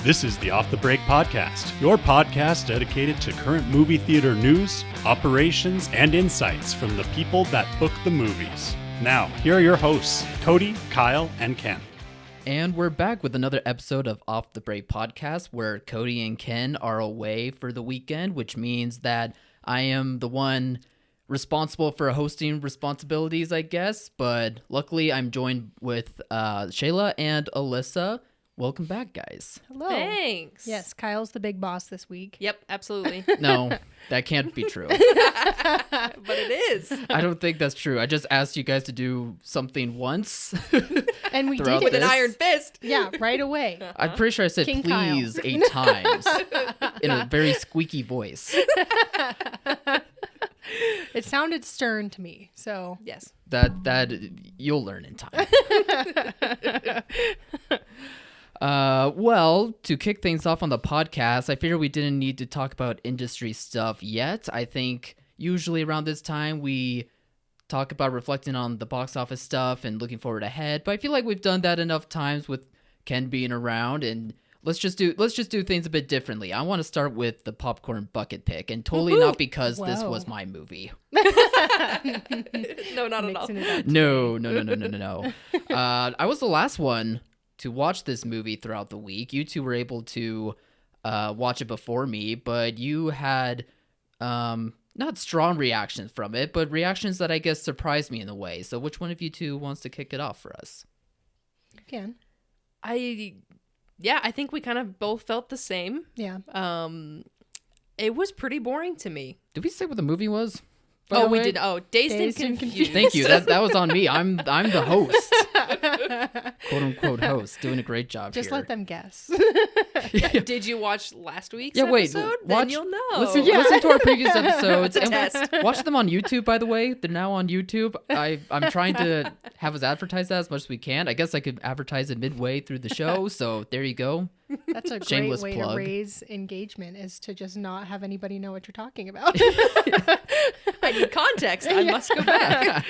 This is the Off the Break Podcast, your podcast dedicated to current movie theater news, operations, and insights from the people that book the movies. Now, here are your hosts, Cody, Kyle, and Ken. And we're back with another episode of Off the Break Podcast, where Cody and Ken are away for the weekend, which means that I am the one responsible for hosting responsibilities, I guess. But luckily, I'm joined with Shayla and Alyssa. Welcome back, guys. Hello. Thanks. Yes, Kyle's the big boss this week. Yep, absolutely. No, that can't be true. But it is. I don't think that's true. I just asked you guys to do something once. And we did Throughout it. With an this? iron fist. Yeah, right away. I'm pretty sure I said King please Kyle. 8 times in a very squeaky voice. It sounded stern to me, so. Yes. That you'll learn in time. Well, to kick things off on the podcast, I figured we didn't need to talk about industry stuff yet. I think usually around this time we talk about reflecting on the box office stuff and looking forward ahead, but I feel like we've done that enough times with Ken being around, and let's just do things a bit differently. I want to start with the popcorn bucket pick, and totally not because this Whoa. was my movie. No, not at all. Mixing it up. No. I was the last one to watch this movie throughout the week. You two were able to watch it before me, but you had not strong reactions from it, but reactions that I guess surprised me in a way. So which one of you two wants to kick it off for us? Can. I think we kind of both felt the same. Yeah. It was pretty boring to me. Did we say what the movie was? by the We way? did. Oh, Dazed and Dazed and Confused. Thank you. That was on me. I'm the host. Quote unquote host. Doing a great job Just here. let them guess. Did you watch last week's Yeah, wait, episode? watch- Then you'll know. Listen to our previous episodes. It's a and test. Watch them on YouTube, by the way. They're now on YouTube. I'm trying to have us advertise that as much as we can. I guess I could advertise it midway through the show. So there you go. That's a great Shameless way plug. to raise engagement, is to just not have anybody know what you're talking about. I need context. I must go back.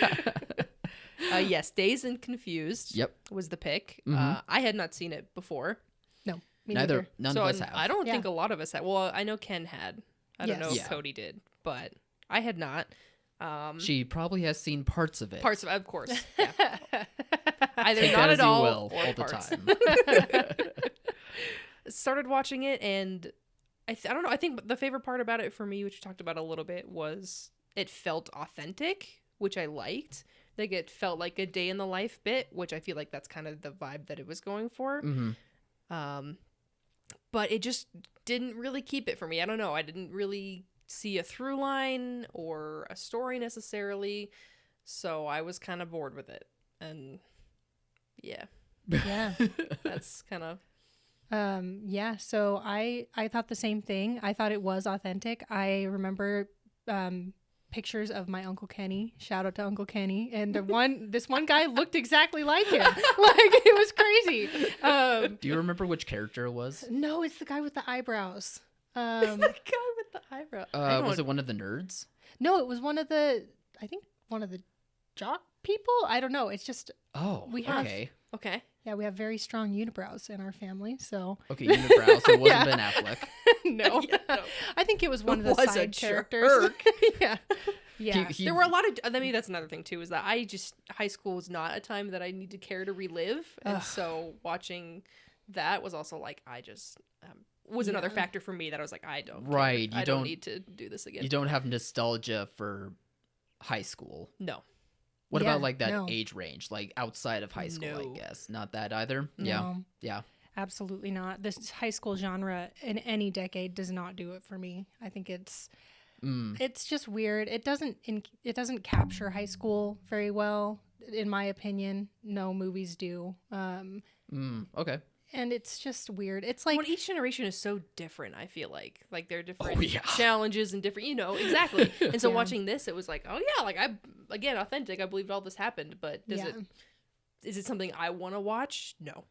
Yes, Dazed and Confused Yep. was the pick. Mhm. I had not seen it before. No, me Neither. neither. None of us have. I don't Yeah. think a lot of us had. Well, I know Ken had. I don't know Yes. if Yeah. Cody did, but I had not. She probably has seen parts of it. Of course. Yeah. Either Take not that as at you all will, or all the parts. time. Started watching it, and I don't know. I think the favorite part about it for me, which we talked about a little bit, was it felt authentic, which I liked. Like, it felt like a day in the life bit, which I feel like that's kind of the vibe that it was going for. Mm-hmm. But it just didn't really keep it for me. I don't know. I didn't really see a through line or a story necessarily, so I was kind of bored with it. And yeah, Yeah. that's kind of... Yeah, so I thought the same thing. I thought it was authentic. I remember pictures of my Uncle Kenny. Shout out to Uncle Kenny. And this one guy looked exactly like him. Like, it was crazy. Do you remember which character it was? No, it's the guy with the eyebrows. the guy with the eyebrow. Was it one of the nerds? No, it was one of the jock people. I don't know. It's just, Oh, We have- okay. Okay. yeah, we have very strong unibrows in our family. So Okay, unibrow, so it wasn't Yeah. Ben Affleck. no, Yeah, no. I think it was one of the Was a side characters. yeah. Yeah. He- There were a lot of... Maybe that's another thing, too, is that high school was not a time that I need to care to relive. And Ugh. so watching that was also like, I just... was another Yeah. factor for me that I was like, I don't care. Right, you I don't don't- need to do this again. You don't have nostalgia for high school. No. What Yeah, about like that no. age range, like outside of high school? No. I guess not that either. Yeah, No. yeah. Absolutely not. This high school genre in any decade does not do it for me. I think it's just weird. It doesn't capture high school very well, in my opinion. No movies do. Okay. And it's just weird. It's like Well, each generation is so different, I feel like. Like, there are different Oh, yeah. challenges and different, exactly. And so Yeah. watching this, it was like, oh, yeah, like, again, authentic. I believed all this happened, but Yeah. is it something I want to watch? No.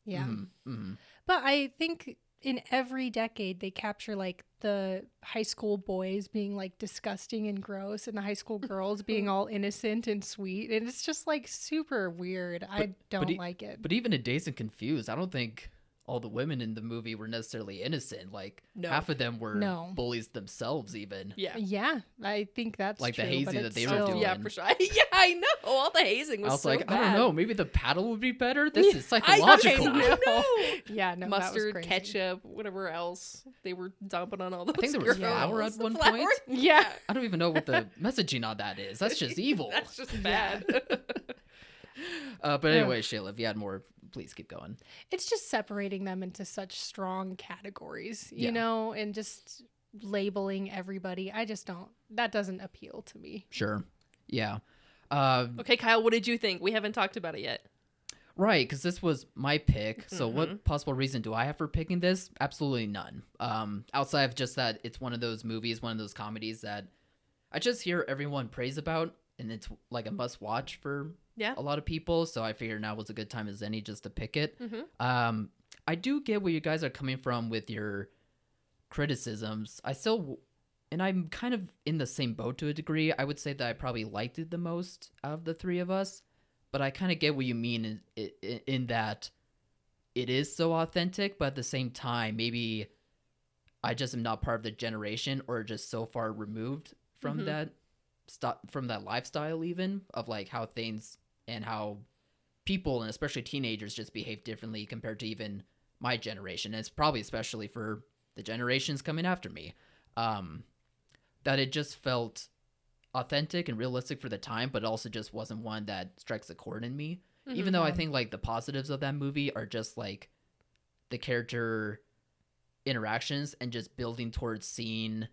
yeah. Mm-hmm. But I think in every decade they capture like the high school boys being like disgusting and gross and the high school girls being all innocent and sweet, and it's just like super weird. I don't like it. But even in Dazed and Confused, I don't think all the women in the movie were necessarily innocent. Like No. half of them were No. bullies themselves even. Yeah. Yeah, I think that's Like the true, but hazing that it's they were still- doing. Yeah, for sure. Yeah, I know. All the hazing was, I was so like, bad. I don't know, maybe the paddle would be better. This is I psychological. know. Yeah, no, that was Mustard, crazy. ketchup, whatever else they were dumping on all those I think there was girls. flour at one Flour? point. Yeah. I don't even know what the messaging on that is. That's just evil. That's just bad. But anyway, Shayla, if you had more, please keep going. It's just separating them into such strong categories, you Yeah. know, and just labeling everybody. I just don't, that doesn't appeal to me. Sure. Yeah. Okay, Kyle, what did you think? We haven't talked about it yet. Right, because this was my pick. So what possible reason do I have for picking this? Absolutely none. Outside of just that it's one of those movies, one of those comedies that I just hear everyone praise about, and it's like a must watch for Yeah. a lot of people. So I figured now was a good time as any just to pick it. Mm-hmm. I do get where you guys are coming from with your criticisms. And I'm kind of in the same boat to a degree. I would say that I probably liked it the most out of the three of us, but I kind of get what you mean in that it is so authentic, but at the same time, maybe I just am not part of the generation or just so far removed from from that lifestyle, even of like how things and how people and especially teenagers just behave differently compared to even my generation. And it's probably especially for the generations coming after me. That it just felt authentic and realistic for the time, but also just wasn't one that strikes a chord in me. Even though I think like the positives of that movie are just like the character interactions and just building towards seeing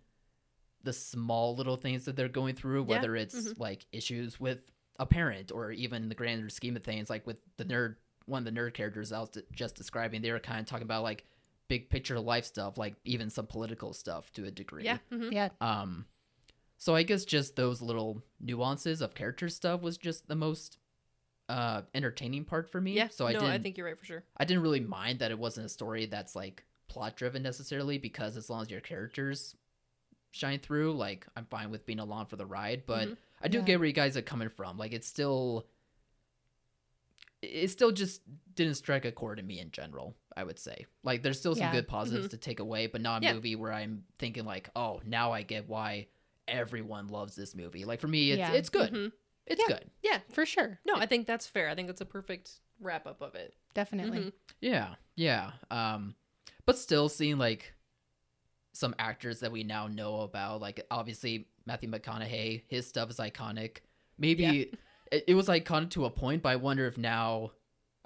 the small little things that they're going through, whether it's like issues with a parent or even the grander scheme of things, like with one of the nerd characters I was just describing, they were kind of talking about like big picture life stuff, like even some political stuff to a degree. Yeah. Mm-hmm. Yeah. So I guess just those little nuances of character stuff was just the most entertaining part for me. Yeah. So I think you're right for sure. I didn't really mind that it wasn't a story that's like plot driven necessarily, because as long as your characters shine through, like I'm fine with being along for the ride. But I do get where you guys are coming from. Like it still just didn't strike a chord in me in general, I would say. Like there's still some good positives to take away, but not a movie where I'm thinking like, oh, now I get why everyone loves this movie. Like for me, it's good. It's good. Yeah. For sure. No, I think that's fair. I think that's a perfect wrap up of it. Definitely. Yeah. But still seeing like some actors that we now know about, like obviously Matthew McConaughey, his stuff is iconic. Maybe it was iconic to a point, but I wonder if now,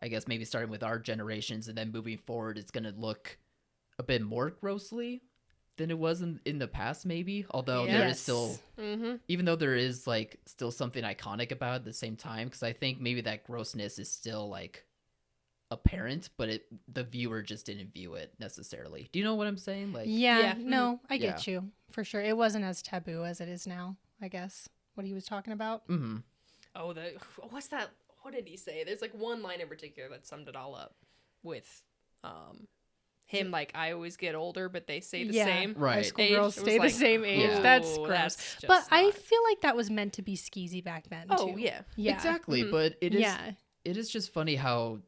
I guess maybe starting with our generations and then moving forward, it's going to look a bit more grossly than it was in the past, maybe. Although there is still, even though there is like still something iconic about it at the same time, because I think maybe that grossness is still like apparent, but the viewer just didn't view it necessarily. Do you know what I'm saying? Like, No, I get you for sure. It wasn't as taboo as it is now, I guess. What he was talking about. Oh, what's that? What did he say? There's like one line in particular that summed it all up with him, like, I always get older, but they stay the same. Right. High school age. girls It was stay the like, same age. Yeah. That's "Ooh, gross. that's just But I not-" feel like that was meant to be skeezy back then, Oh, too. yeah. Yeah. exactly. But it is Yeah. it is just funny how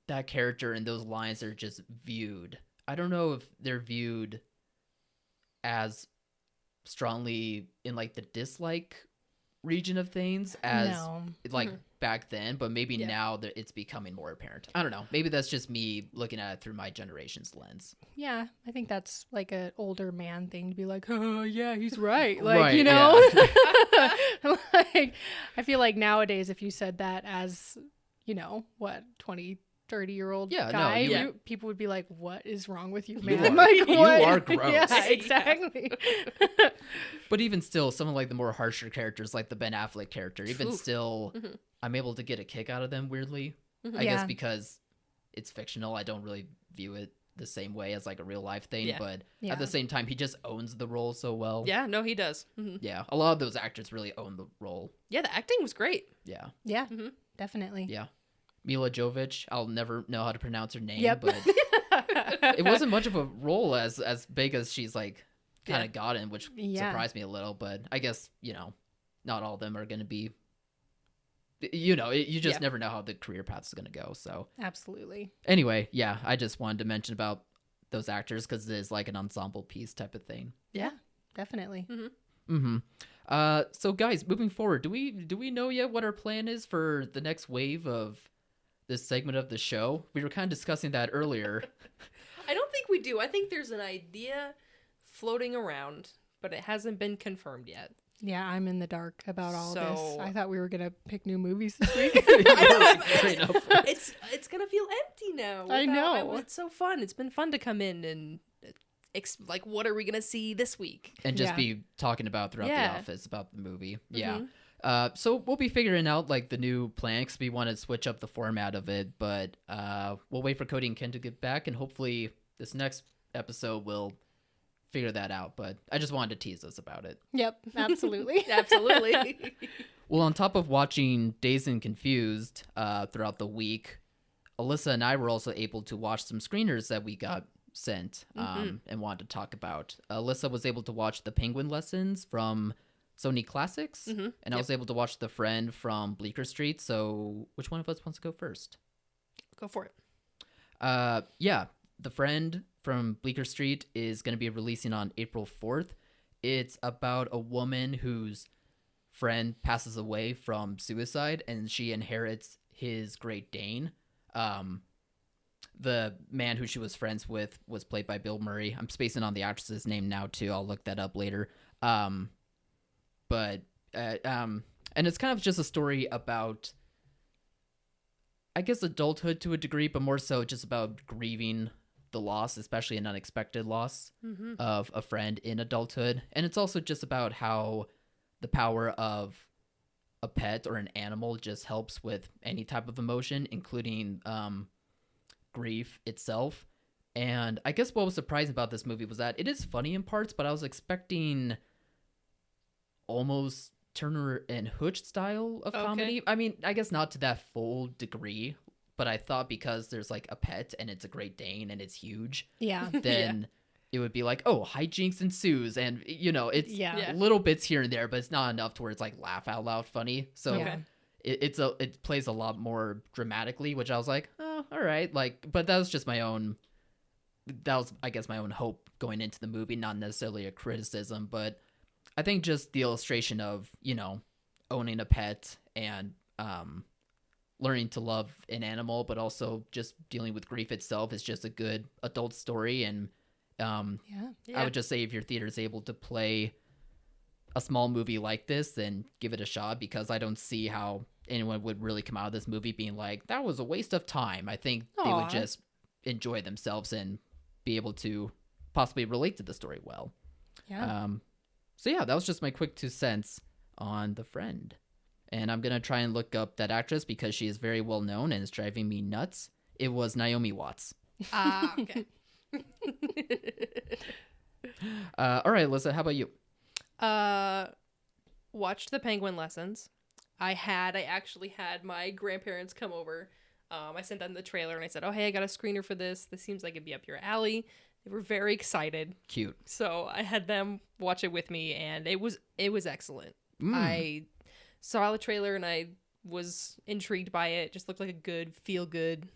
that character and those lines are just viewed. I don't know if they're viewed as strongly in like the dislike region of things as No. like back then, but maybe now that it's becoming more apparent. I don't know. Maybe that's just me looking at it through my generation's lens. Yeah, I think that's like an older man thing to be like, oh, yeah, he's right. Like, Right, you know? Like, I feel like nowadays, if you said that as, 20, 30-year-old guy, people would be like, what is wrong with you, man? You are gross. Yeah, exactly. But even still, some of like the more harsher characters, like the Ben Affleck character, even still, I'm able to get a kick out of them weirdly. I guess because it's fictional. I don't really view it the same way as like a real life thing, but at the same time, he just owns the role so well. Yeah, no, he does. Yeah, a lot of those actors really own the role. Yeah, the acting was great. Yeah. Yeah, definitely. Yeah. Mila Jovovich, I'll never know how to pronounce her name, Yep. but it wasn't much of a role as big as she's like kind of gotten, which surprised me a little, but I guess, not all of them are going to be you know, you just Yeah. never know how the career path is going to go. So Absolutely. anyway, yeah, I just wanted to mention about those actors because it is like an ensemble piece type of thing. Yeah, definitely. Mm-hmm. So guys, moving forward, do we know yet what our plan is for the next wave of this segment of the show? We were kind of discussing that earlier. I don't think we do. I think there's an idea floating around, but it hasn't been confirmed yet. Yeah, I'm in the dark about all of So- this. I thought we were gonna pick new movies this week. Great enough. It's gonna feel empty now. I know. It's so fun. It's been fun to come in and like, what are we gonna see this week? And just Yeah. be talking about throughout Yeah. the office about the movie. Yeah. So we'll be figuring out like the new plan 'cause we want to switch up the format of it, but we'll wait for Cody and Ken to get back, and hopefully this next episode will figure that out. But I just wanted to tease us about it. Yep, absolutely. Absolutely. Well, on top of watching Dazed and Confused throughout the week, Alyssa and I were also able to watch some screeners that we got sent and wanted to talk about. Alyssa was able to watch The Penguin Lessons from Sony Classics, and I was able to watch The Friend from Bleecker Street. So which one of us wants to go first? Go for it. Yeah, The Friend from Bleecker Street is going to be releasing on April 4th. It's about a woman whose friend passes away from suicide, and she inherits his Great Dane. The man who she was friends with was played by Bill Murray. I'm spacing on the actress's name now too. I'll look that up later. And it's kind of just a story about, I guess, adulthood to a degree, but more so just about grieving the loss, especially an unexpected loss of a friend in adulthood. And it's also just about how the power of a pet or an animal just helps with any type of emotion, including grief itself. And I guess what was surprising about this movie was that it is funny in parts, but I was expecting almost Turner and Hooch style of comedy. I mean, I guess not to that full degree, but I thought because there's like a pet and it's a Great Dane and it's huge, Yeah. then it would be like, oh, hijinks ensues, and you know, it's Yeah. little bits here and there, but it's not enough to where it's like laugh out loud funny. So Yeah. it plays a lot more dramatically, which I was like, oh, all right, like, but that was just my own. That was, I guess, my own hope going into the movie, not necessarily a criticism, but I think just the illustration of, you know, owning a pet and learning to love an animal, but also just dealing with grief itself is just a good adult story. And I would just say if your theater is able to play a small movie like this, then give it a shot, because I don't see how anyone would really come out of this movie being like, that was a waste of time. I think they would Aw. just enjoy themselves and be able to possibly relate to the story well. Yeah. So yeah, that was just my quick 2 cents on The Friend. And I'm going to try and look up that actress because she is very well known and it's driving me nuts. It was Naomi Watts. Okay. All right, Alyssa, how about you? Watched The Penguin Lessons. I actually had my grandparents come over. I sent them the trailer and I said, oh, hey, I got a screener for this. This seems like it'd be up your alley. They were very excited. Cute. So I had them watch it with me, and it was excellent. Mm. I saw the trailer and I was intrigued by it. Just looked like a good, feel-good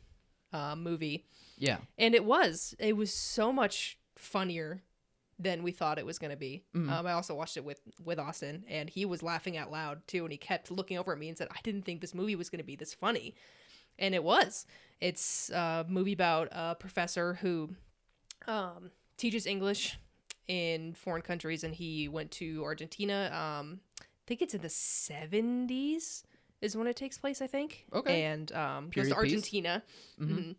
movie. Yeah. And it was so much funnier than we thought it was going to be. I also watched it with Austin, and he was laughing out loud too, and he kept looking over at me and said, I didn't think this movie was going to be this funny. And it was. It's a movie about a professor who teaches English in foreign countries, and he went to Argentina. I think it's in the 70s is when it takes place, I think. Okay. And goes Period to piece. Argentina. Mm-hmm.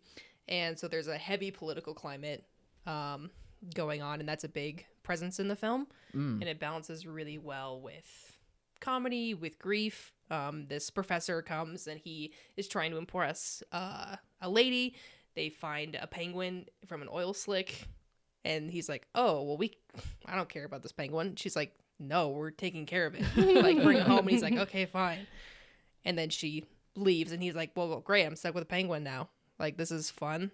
And so there's a heavy political climate going on, and that's a big presence in the film. And it balances really well with comedy, with grief. This professor comes and he is trying to impress a lady. They find a penguin from an oil slick, and he's like, oh, well, I don't care about this penguin. She's like, no, we're taking care of it. Like, bring it home. And he's like, okay, fine. And then she leaves, and he's like, well, great, I'm stuck with a penguin now. Like, this is fun.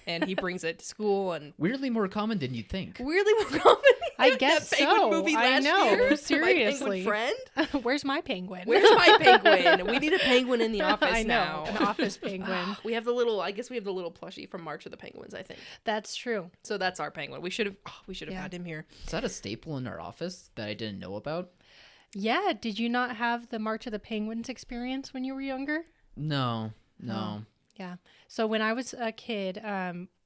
And he brings it to school, and Weirdly more common than you'd think. weirdly more common. I guess that penguin so. movie I last know. year? Seriously. My penguin friend? Where's my penguin? Where's my penguin? We need a penguin in the office I know, now. an office penguin. We have the little. I guess we have the little plushie from March of the Penguins. I think That's true. so. That's our penguin. We should have. Yeah. had him here. Is that a staple in our office that I didn't know about? Yeah. Did you not have the March of the Penguins experience when you were younger? No. Yeah. So when I was a kid,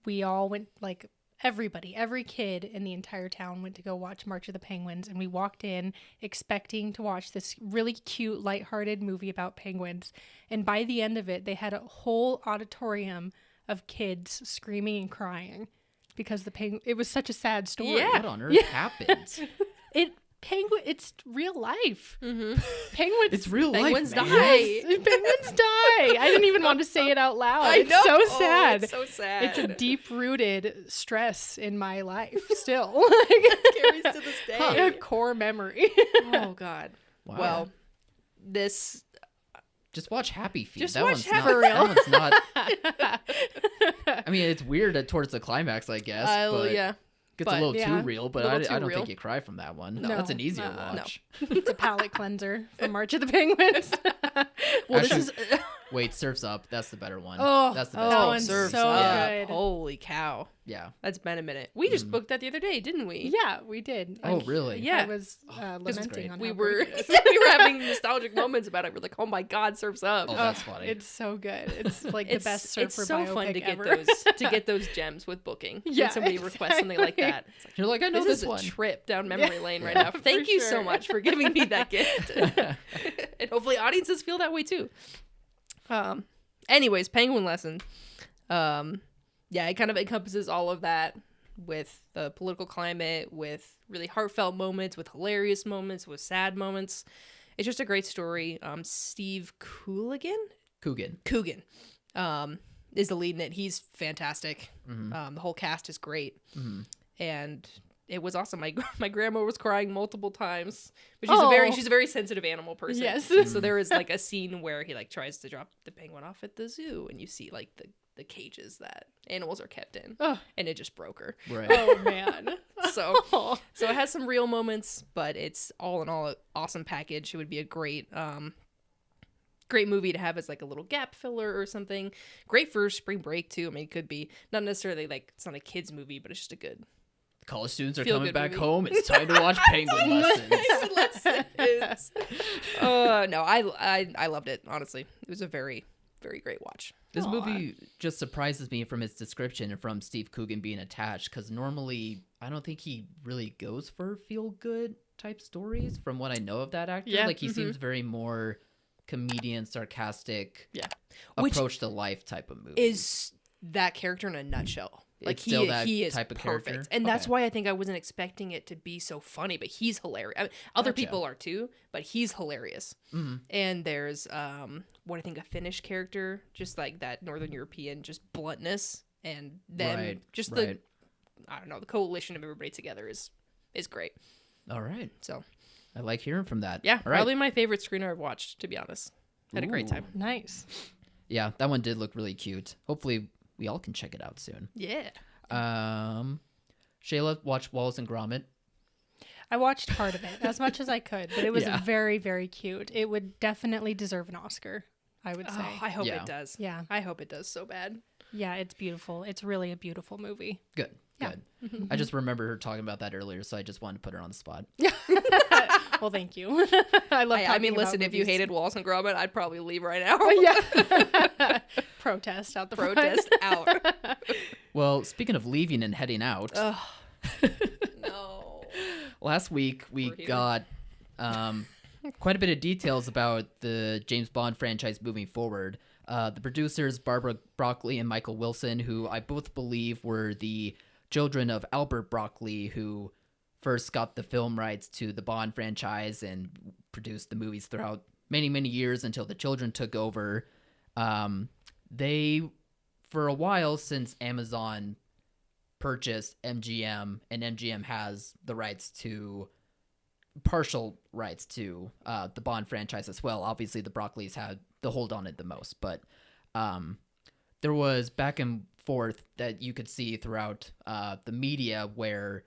we all went, like, every kid in the entire town went to go watch March of the Penguins, and we walked in expecting to watch this really cute, lighthearted movie about penguins. And by the end of it, they had a whole auditorium of kids screaming and crying because it was such a sad story. Yeah. What on earth happened? It's real life. Mm-hmm. Penguins. It's real Penguins life, man. die. Penguins die. I didn't even want to say it out loud. I It's know. so Oh, sad. it's so sad. It's a deep-rooted stress in my life still. Carries to this day. A core memory. Oh God. Wow. Well, this. Just watch Happy Feet. Just that watch one's Happy- not. That one's not. I mean, it's weird towards the climax, I guess. But Yeah. gets but- a little yeah, too real. But little I too don't real. think you cry from that one. No. That's an easier No. watch. It's a palate cleanser from March of the Penguins. Well, Actually, this is. Wait, Surf's Up. That's the better one. Oh, That's the oh, best that one. one's Surf's so Up. good. Holy cow. Yeah. That's been a minute. We just booked that the other day, didn't we? Yeah, we did. Oh, really? Yeah. I was that's lamenting great. on We how were great it is. we were having nostalgic moments about it. We're like, oh my God, Surf's Up. Oh, that's funny. It's so good. It's like the It's best surfer it's so biopic fun to get ever. those gems with booking. Yeah, When somebody requests something like that. It's like, You're like, I know this this is one. a trip down memory lane right Yeah, now. for Thank you so sure. much for giving me that gift. And hopefully audiences feel that way too. Anyways, Penguin Lesson. Yeah, it kind of encompasses all of that with the political climate, with really heartfelt moments, with hilarious moments, with sad moments. It's just a great story. Steve Coogan is the lead in it. He's fantastic. The whole cast is great. And it was awesome. My grandma was crying multiple times, but she's a very sensitive animal person. Yes. So there is like a scene where he like tries to drop the penguin off at the zoo, and you see like the cages that animals are kept in, Oh. and it just broke her. Right. Oh man. So it has some real moments, but it's all in all an awesome package. It would be a great movie to have as like a little gap filler or something. Great for spring break too. I mean, it could be not necessarily like it's not a kids movie, but it's just a good College students are Feel coming good back movie. home. It's time to watch Penguin Lessons. No, I loved it. Honestly, it was a very, very great watch. This movie just surprises me from its description and from Steve Coogan being attached, because normally I don't think he really goes for feel-good type stories from what I know of that actor. Yeah, Like, he seems very more comedian, sarcastic, Yeah, which approach to life type of movie. is that character in a nutshell. Like It's still that he is type of perfect, character? and that's Okay. why I think I wasn't expecting it to be so funny. But he's hilarious. I mean, other Gotcha. people are too, but he's hilarious. And there's what I think a Finnish character, just like that Northern European, just bluntness, and then Right, just right. I don't know, the coalition of everybody together is great. All right. So I like hearing from that. yeah, All right. probably my favorite screener I've watched, to be honest. Had a great Ooh. time. Nice. Yeah, that one did look really cute. Hopefully we all can check it out soon. Yeah. Shayla watched Wallace and Gromit. I watched part of it as much as I could, but it was Yeah. very, very cute. It would definitely deserve an Oscar, I would say. Oh, I hope Yeah. it does. Yeah. I hope it does so bad. Yeah, it's beautiful. It's really a beautiful movie. Good. Yeah. Good. I just remember her talking about that earlier, so I just wanted to put her on the spot. Well, thank you. I love. I mean, talking about listen, if you movies. hated Wallace and Gromit, I'd probably leave right now. yeah, protest out the front. Protest out. Well, speaking of leaving and heading out, No. last week we We're here. got quite a bit of details about the James Bond franchise moving forward. The producers, Barbara Broccoli and Michael Wilson, who I both believe were the children of Albert Broccoli, who first got the film rights to the Bond franchise and produced the movies throughout many, many years until the children took over. They, for a while since Amazon purchased MGM, and MGM has the rights to partial rights to the Bond franchise as well. Obviously, the Broccoli's had the hold on it the most, but there was back and forth that you could see throughout the media where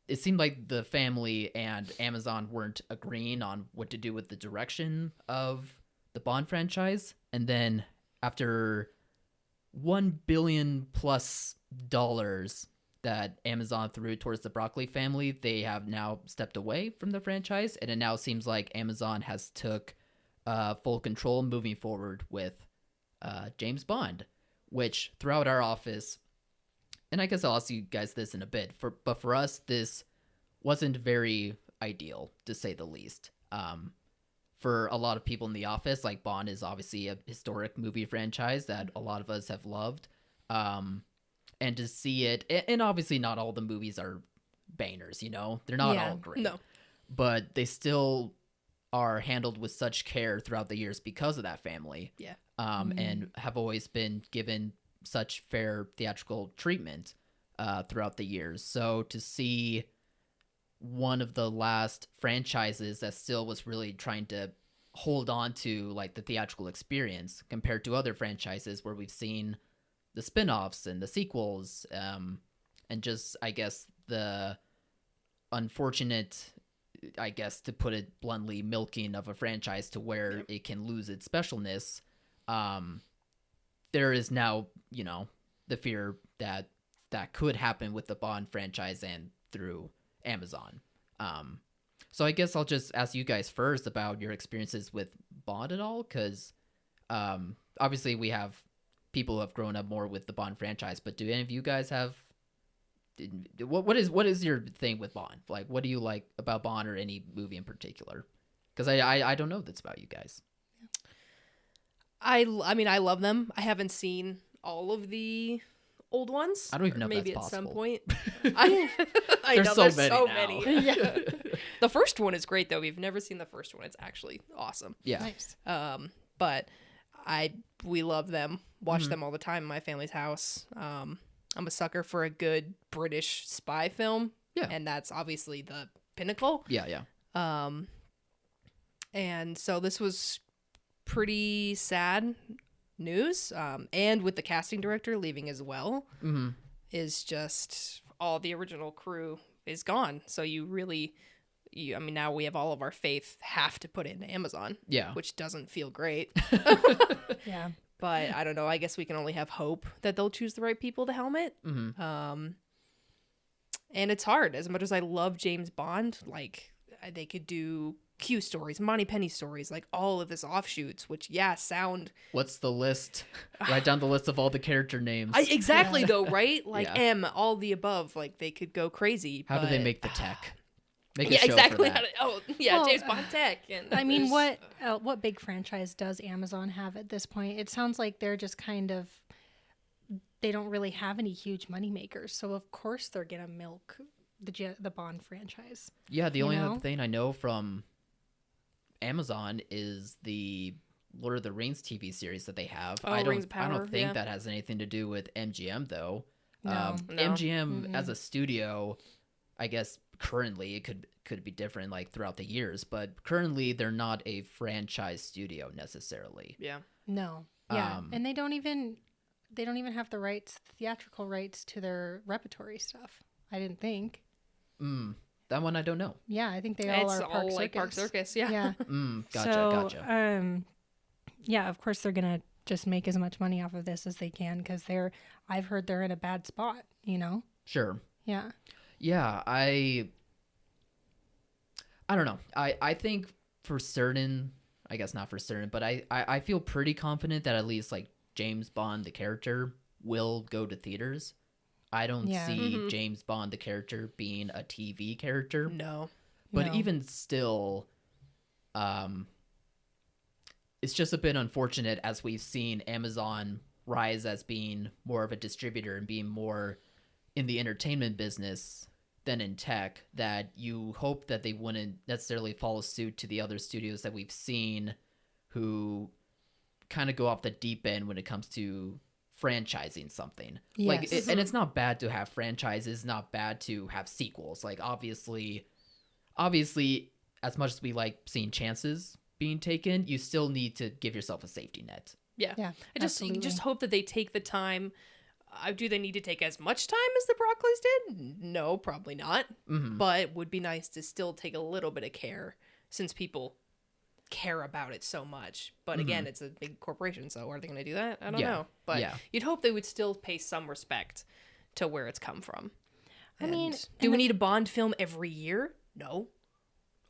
it seemed like the family and Amazon weren't agreeing on what to do with the direction of the Bond franchise. And then after $1 billion plus that Amazon threw towards the Broccoli family, they have now stepped away from the franchise, and it now seems like Amazon has took full control moving forward with James Bond, which throughout our office, and I guess I'll ask you guys this in a bit, but for us, this wasn't very ideal, to say the least. For a lot of people in the office, like, Bond is obviously a historic movie franchise that a lot of us have loved. And to see it, and obviously not all the movies are bangers, you know? They're not all great. No. But they still are handled with such care throughout the years because of that family. Yeah. And have always been given such fair theatrical treatment throughout the years. So to see one of the last franchises that still was really trying to hold on to, like, the theatrical experience compared to other franchises where we've seen the spin-offs and the sequels, and just, I guess, the unfortunate, I guess, to put it bluntly, milking of a franchise to where it can lose its specialness. There is now, you know, the fear that could happen with the Bond franchise and through Amazon. So I guess I'll just ask you guys first about your experiences with Bond at all, because obviously we have people who have grown up more with the Bond franchise, but do any of you guys have what is your thing with Bond? Like, what do you like about Bond or any movie in particular? Because I don't know that's about you guys. I mean, I love them. I haven't seen all of the old ones. I don't even know if maybe that's at some possible. point. I There's know, so there's many now. Yeah. The first one is great though. We've never seen the first one. It's actually awesome. Yeah. Nice. But we love them. Watch them all the time in my family's house. I'm a sucker for a good British spy film. Yeah. And that's obviously the pinnacle. Yeah. And so this was pretty sad news. And with the casting director leaving as well, is just all the original crew is gone. So I mean, now we have all of our faith have to put it into Amazon. Yeah. Which doesn't feel great. Yeah. But I don't know. I guess we can only have hope that they'll choose the right people to helm it. And it's hard. As much as I love James Bond, like, they could do Q stories, Monty Penny stories, like all of this offshoots, which sound. What's the list? Write down the list of all the character names. Exactly though, right? Like Yeah. M, all the above. Like they could go crazy. How do they but- make the tech? Make a show exactly. for that. Well, James Bond tech. And I mean, there's- what big franchise does Amazon have at this point? It sounds like they're just kind of, they don't really have any huge money makers, so of course they're gonna milk the Bond franchise. Yeah, the You only know? other thing I know from Amazon is the Lord of the Rings TV series that they have. Oh, I Rings of don't Power, think yeah. that has anything to do with MGM though. No. No. MGM as a studio, I guess currently it could be different like throughout the years, but currently they're not a franchise studio necessarily. Yeah. No. Yeah. Um, And they don't even have the theatrical rights to their repertory stuff. I didn't think. That one I don't know. Yeah, I think they all It's are Park all like Circus. Park Circus. Yeah. Yeah. Gotcha. Yeah, of course they're gonna just make as much money off of this as they can because I've heard they're in a bad spot. You know. Sure. Yeah. Yeah, I don't know. I think for certain, I guess not for certain, but I feel pretty confident that at least like James Bond the character will go to theaters. I don't Yeah. see James Bond the character being a TV character. No. But No. even still, it's just a bit unfortunate as we've seen Amazon rise as being more of a distributor and being more in the entertainment business than in tech, that you hope that they wouldn't necessarily follow suit to the other studios that we've seen who kind of go off the deep end when it comes to franchising something. Like, Yes. and it's not bad to have franchises, not bad to have sequels. Like, obviously, as much as we like seeing chances being taken, you still need to give yourself a safety net. Yeah. Yeah. I just absolutely. hope that they take the time Do they need to take as much time as the Broccoli's did? No, probably not. Mhm. But would be nice to still take a little bit of care since people care about it so much. But again, it's a big corporation, so are they going to do that? I don't Yeah. know. But Yeah. you'd hope they would still pay some respect to where it's come from. I mean, And do we need a Bond film every year? No.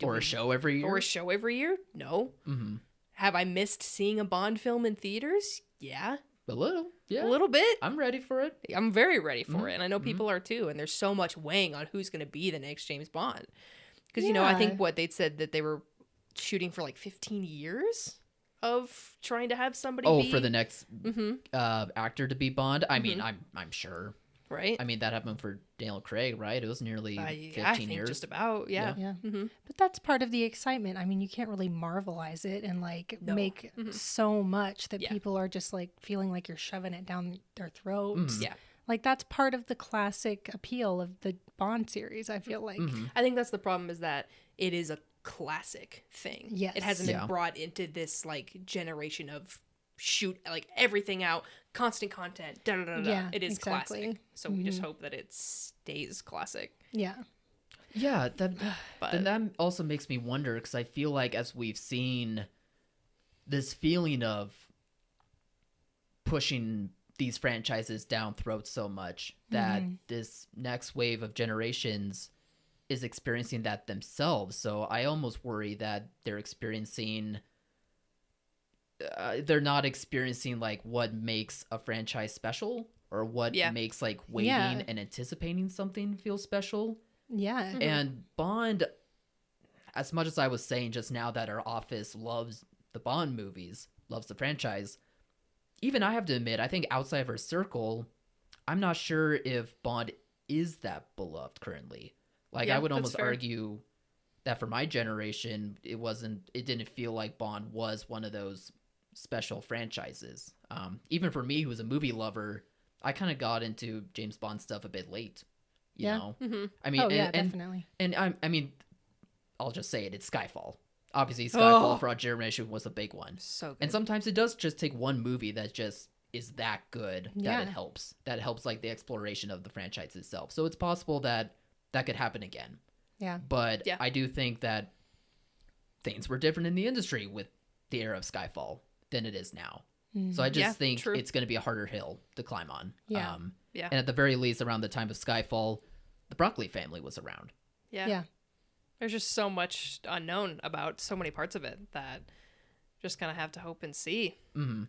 Or a show every year. Or a show every year? No. Mm-hmm. Have I missed seeing a Bond film in theaters? Yeah. A little. Yeah. A little bit. I'm ready for it. I'm very ready for it, and I know people are too. And there's so much weighing on who's going to be the next James Bond, because you know I Yeah. think what they'd said that they were shooting for like 15 years of trying to have somebody. Oh, be, for the next Mm-hmm. actor to be Bond. I mean, I'm sure. right? I mean, that happened for Daniel Craig, right? It was nearly 15 I think years. just about, yeah. Yeah. Mm-hmm. But that's part of the excitement. I mean, you can't really marvelize it and like No. make Mhm. so much that Yeah. people are just like feeling like you're shoving it down their throats. Yeah. Like that's part of the classic appeal of the Bond series, I feel like. I think that's the problem, is that it is a classic thing. Yes. It hasn't Yeah. been brought into this like generation of shoot like everything out, constant content, da da da da. Yeah, It is exactly. classic. So we just hope that it stays classic. Yeah. Yeah, But then that also makes me wonder, because I feel like as we've seen this feeling of pushing these franchises down throats so much, that this next wave of generations is experiencing that themselves. So I almost worry that they're experiencing they're not experiencing like what makes a franchise special, or what Yeah. makes like waiting Yeah. and anticipating something feel special. Yeah. And Bond, as much as I was saying just now that our office loves the Bond movies, loves the franchise, even I have to admit, I think outside of our circle, I'm not sure if Bond is that beloved currently. Like, Yeah, I would that's almost fair. argue that for my generation, it didn't feel like Bond was one of those special franchises. Even for me, who was a movie lover, I kind of got into James Bond stuff a bit late. You Yeah. know? Mm-hmm. I mean, Oh yeah, and definitely. I mean, I'll just say it. It's Skyfall. Obviously, Skyfall Oh. for our generation was a big one. So good. And sometimes it does just take one movie that just is that good that Yeah. it helps. That helps like the exploration of the franchise itself. So it's possible that that could happen again. Yeah. But Yeah. I do think that things were different in the industry with the era of Skyfall than it is now. So I just Yeah, think true. it's going to be a harder hill to climb on. Yeah. Yeah. And at the very least, around the time of Skyfall, the Broccoli family was around. Yeah. There's just so much unknown about so many parts of it that just kind of have to hope and see. Mm-hmm.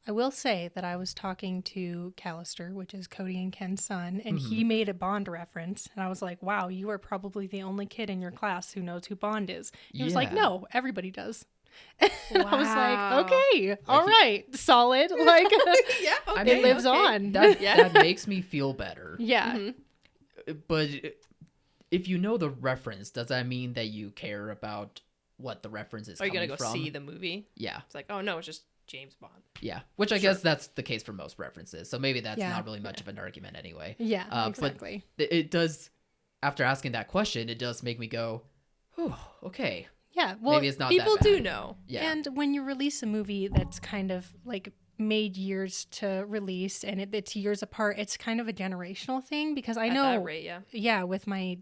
I will say that I was talking to Callister, which is Cody and Ken's son, and Mm-hmm. he made a Bond reference. And I was like, wow, you are probably the only kid in your class who knows who Bond is. He was like, Yeah. no, everybody does. And I was Wow. like, okay, all right, solid. Like, Yeah. I it mean, lives okay. on. That, Yeah. that makes me feel better. yeah. But if you know the reference, does that mean that you care about what the reference is Are you coming going to go from? see the movie? Yeah, It's like, oh no, it's just James Bond. yeah. Which I guess that's the case for most references. So maybe that's Yeah. not really much of an argument anyway. Yeah, But exactly. it does, after asking that question, it does make me go, oh, okay. Yeah, well, Maybe it's not People that bad. do know. Yeah. and when you release a movie that's kind of like made years to release and it's years apart, it's kind of a generational thing because I At know, that rate, yeah. with my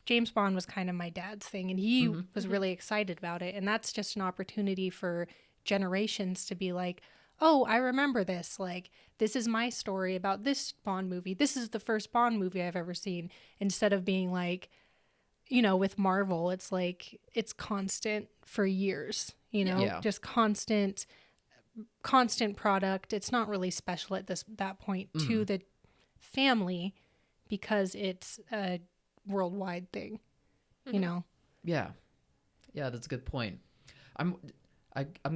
James Bond was kind of my dad's thing and he Mm-hmm. was really excited about it. And that's just an opportunity for generations to be like, oh, I remember this. Like, this is my story about this Bond movie. This is the first Bond movie I've ever seen. Instead of being like, with Marvel, it's like it's constant for years, Yeah. just constant product. It's not really special at that point to the family because it's a worldwide thing, Yeah, that's a good point. I'm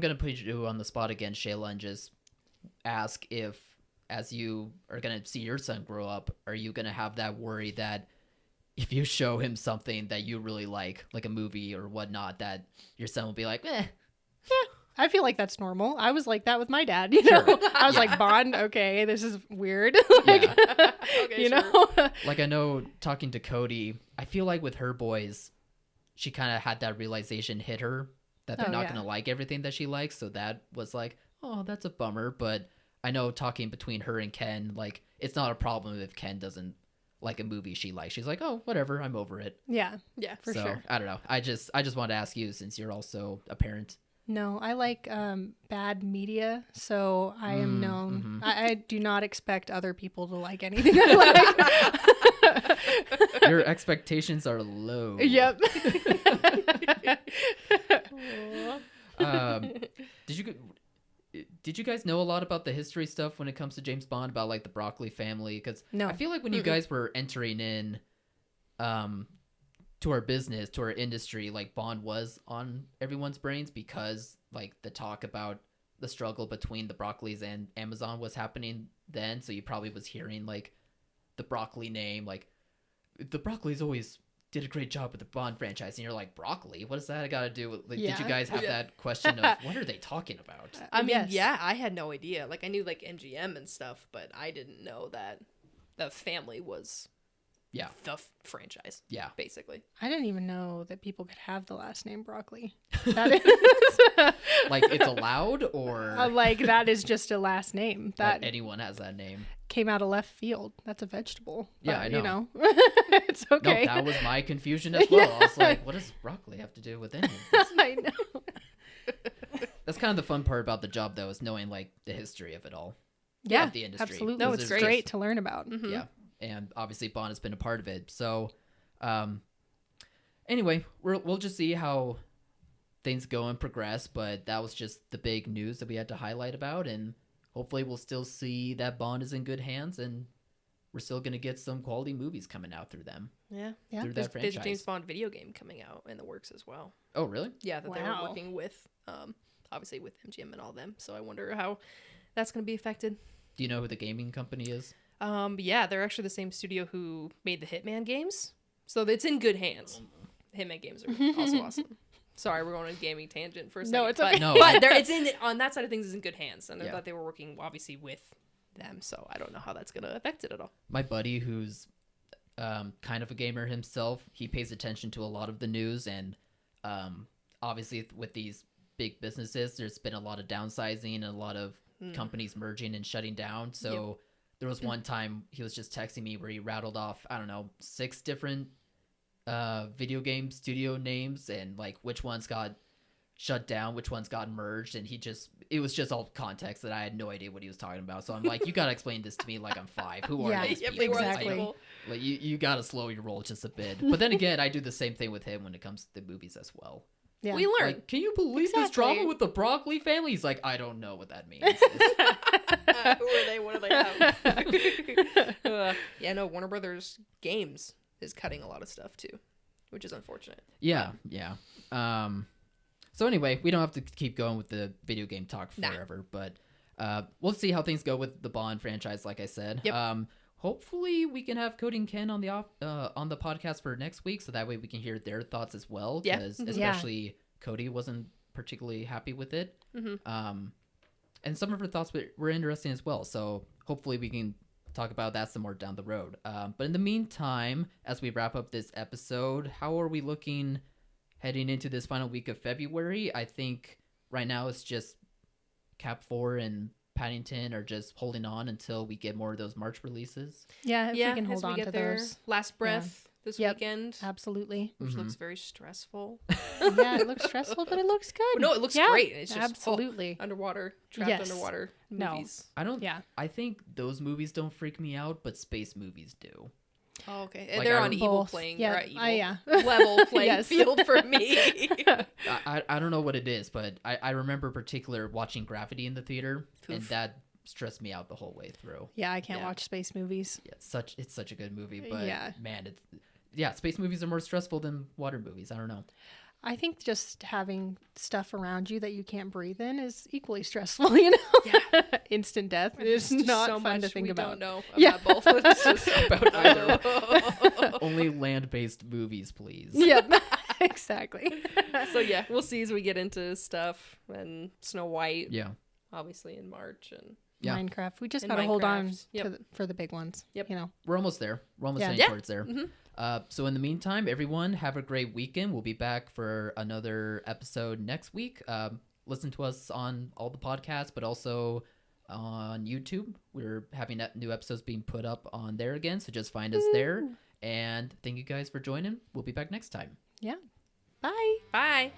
gonna put you on the spot again, Shayla, and just ask if, as you are gonna see your son grow up, are you gonna have that worry that if you show him something that you really like a movie or whatnot, that your son will be like, eh. I feel like that's normal. I was like that with my dad, I was like, Bond, okay, this is weird. Yeah. Okay, Like, I know, talking to Cody, I feel like with her boys, she kind of had that realization hit her that they're Oh, not yeah. going to like everything that she likes. So that was like, oh, that's a bummer. But I know talking between her and Ken, like, it's not a problem if Ken doesn't like a movie she likes. She's like, oh, whatever, I'm over it. Yeah, Yeah. for so, sure. I don't know. I just wanted to ask you, since you're also a parent. No, I like bad media, so I am known. I do not expect other people to like anything I like. Your expectations are low. Yep. Did you guys know a lot about the history stuff when it comes to James Bond, about like the Broccoli family? Because No. I feel like when you guys were entering in to our business, to our industry, like Bond was on everyone's brains, because like the talk about the struggle between the Broccolis and Amazon was happening then. So you probably was hearing like the Broccoli name, like the Broccolis always did a great job with the Bond franchise, and you're like, broccoli? What does that got to do with? Like, Did you Yeah. guys have that question of what are they talking about? I mean, Yes. yeah, I had no idea. Like, I knew like MGM and stuff, but I didn't know that the family was Yeah. the franchise. Yeah. Basically. I didn't even know that people could have the last name Broccoli. That is Like it's allowed, or like that is just a last name that that anyone has that name? came out of left field. That's a vegetable. Yeah, but, I You know. know, it's okay. No, that was my confusion as well. I was like, what does broccoli have to do with any of this? I know. That's kind of the fun part about the job, though, is knowing like the history of it all. Yeah, of the industry. absolutely. No, Because it's there's great. Great to learn about. Mhm. Yeah, and obviously Bond has been a part of it. So, anyway, we'll just see how things go and progress. But that was just the big news that we had to highlight about, and hopefully we'll still see that Bond is in good hands, and we're still gonna get some quality movies coming out through them, Yeah. Yeah. through There's that a James franchise. Bond video game coming out in the works as well. Oh, really? Yeah, that they were Wow. working with, obviously with MGM and all them. So I wonder how that's going to be affected. Do you know who the gaming company is? Yeah, they're actually the same studio who made the Hitman games, so it's in good hands. Hitman games are also awesome. Sorry, we're going on a gaming tangent for a second. No, it's okay. No, But it's in on that side of things is in good hands, and I Yeah. thought they were working obviously with them. So I don't know how that's going to affect it at all. My buddy, who's kind of a gamer himself, he pays attention to a lot of the news, and obviously with these big businesses, there's been a lot of downsizing and a lot of companies merging and shutting down. So there was one time he was just texting me where he rattled off, I don't know, 6 different video game studio names, and like which ones got shut down, which ones got merged, and it was just all context that I had no idea what he was talking about. So I'm like, you gotta explain this to me like I'm 5. Who are Yeah, these Yep, people? they were exactly. people. Like you gotta slow your roll just a bit. But then again, I do the same thing with him when it comes to the movies as well. Yeah. We learn. Like, can you believe this Exactly. drama with the Broccoli family? He's like, I don't know what that means. Who are they? What do they have? Yeah, no, Warner Brothers Games is cutting a lot of stuff too, which is unfortunate. yeah. So anyway, we don't have to keep going with the video game talk Nah. forever, but we'll see how things go with the Bond franchise. Like I said, Yep. hopefully we can have Cody and Ken on the podcast for next week, so that way we can hear their thoughts as well. Yeah. Because Mhm. especially Cody wasn't particularly happy with it. Mhm. And some of her thoughts were interesting as well. So hopefully we can talk about that some more down the road. But in the meantime, as we wrap up this episode, how are we looking heading into this final week of February? I think right now it's just Cap 4 and Paddington are just holding on until we get more of those March releases. Yeah, if yeah, we can as hold on get to there. those. Last Breath this Yep. weekend, Absolutely. which Mhm. looks very stressful. Yeah, it looks stressful, but it looks good. No, it looks Yeah, great. It's just absolutely. underwater, trapped Yes. underwater No. movies. I don't. Yeah. I think those movies don't freak me out, but space movies do. Oh, okay. And Like, they're I on don't- evil Both. playing. Yeah, Or evil yeah. level playing Yes. field for me. I don't know what it is, but I remember particular watching Gravity in the theater, and Oof. that stressed me out the whole way through. Yeah, I can't Yeah. watch space movies. Yeah, it's such a good movie, but Yeah. man, space movies are more stressful than water movies. I don't know. I think just having stuff around you that you can't breathe in is equally stressful, you know? Yeah. Instant death There's is just not so fun to much think we about. Don't know about Yeah. both. It's just About either. Only land-based movies, please. Yep, exactly. So yeah, we'll see as we get into stuff and Snow White, Yeah. obviously in March, and Yeah. Minecraft. We just And got to hold on Minecraft. Yep. for the big ones. Yep. You know? We're almost there. We're almost Yeah. heading Yeah. towards there. Mhm. So in the meantime, everyone, have a great weekend. We'll be back for another episode next week. Listen to us on all the podcasts, but also on YouTube. We're having new episodes being put up on there again, so just find us there. And thank you guys for joining. We'll be back next time. Yeah. Bye. Bye.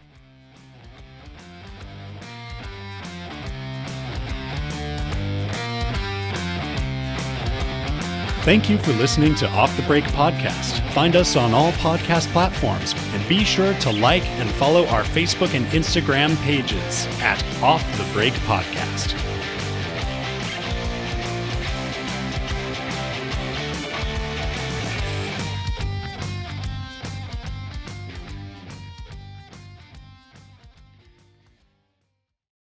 Thank you for listening to Off the Break Podcast. Find us on all podcast platforms and be sure to like and follow our Facebook and Instagram pages at Off the Break Podcast.